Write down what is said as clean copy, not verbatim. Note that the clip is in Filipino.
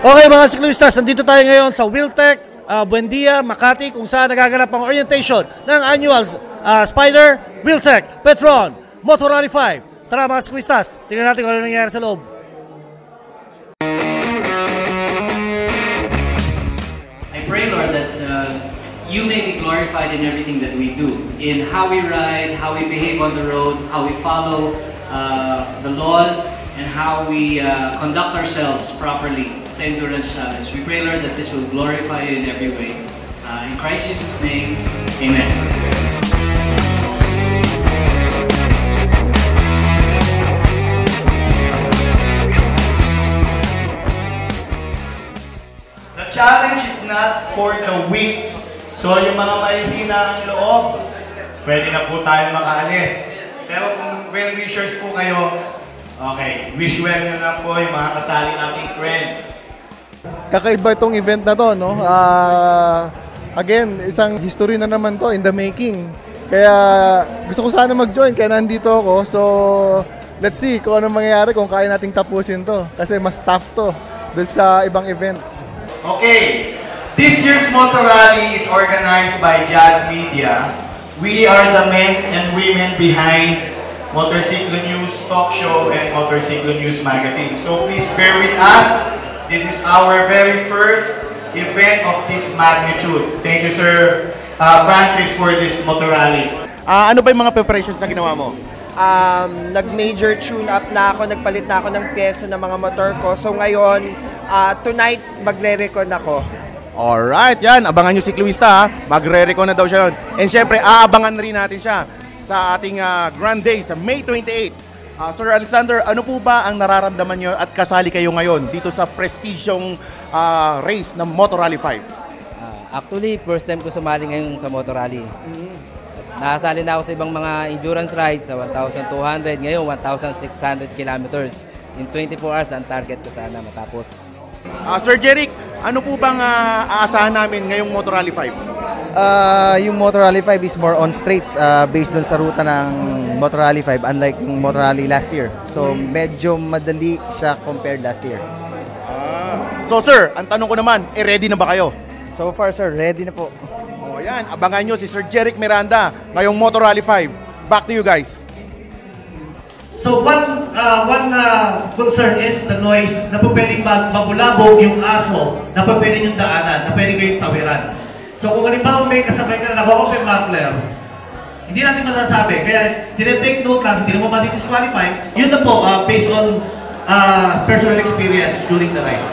Okay mga siklistas, nandito tayo ngayon sa Wiltec, Buendia, Makati, kung saan nagaganap ang orientation ng annual Spider Wiltec Petron Motor Rally 5. Tara mga siklistas, tingnan natin kung ano nangyayari sa loob. I pray, Lord, that you may be glorified in everything that we do, in how we ride, how we behave on the road, how we follow the laws, and how we conduct ourselves properly sa Endurance Challenge. We pray, Lord, that this will glorify you in every way. In Christ Jesus' name, Amen. The challenge is not for the weak. So yung mga mahihina ang loob, pwede na po tayo makaalis. Pero kung well-wishers po kayo, okay, wish well nyo na po yung mga kasali nating friends. Kakaiba itong event na to, no? Again, isang history na naman to in the making. Kaya gusto ko sana mag-join, kaya nandito ako. So, let's see kung ano mangyayari kung kaya nating tapusin to. Kasi mas tough to dun sa ibang event. Okay, this year's Motor Rally is organized by JAD Media. We are the men and women behind Motorcycle News Talk Show and Motorcycle News Magazine. So please bear with us. This is our very first event of this magnitude. Thank you, Sir Francis, for this Motor Rally. Ano ba yung mga preparations na ginawa mo? Nag-major tune-up na ako, nagpalit na ako ng pyesa ng mga motor ko. So ngayon, tonight, magre-recon ako. Alright, yan. Abangan nyo si Cluista, ha? Magre-recon na daw siya yun. And syempre, aabangan rin natin siya sa ating Grand Day sa May 28. Sir Alexander, ano po ba ang nararamdaman nyo at kasali kayo ngayon dito sa prestigyong race ng Motor Rally 5? Actually, first time ko sumali ngayon sa Motor Rally. Nakasali na ako sa ibang mga endurance rides sa 1,200, ngayon 1,600 kilometers. In 24 hours ang target ko sana matapos. Sir Jeric, ano po bang aasahan namin ngayong Motor Rally 5? Yung Motor Rally 5 is more on straights based dun sa ruta ng Motor Rally 5 unlike yung Motor Rally last year. So medyo madali siya compared last year. So sir, ang tanong ko naman, ready na ba kayo? So far sir, ready na po. O yan, abangan nyo si Sir Jeric Miranda ngayong Motor Rally 5. Back to you guys. So one concern is the noise na po pwedeng mabulabog yung aso na po pwedeng yung daanan, na pwedeng kayong tawiran. So kung halimbawa may kasabay ka na naka-open muffler, hindi natin masasabi. Kaya tinetake note lang, hindi naman madi-disqualify. Yun na po based on personal experience during the ride.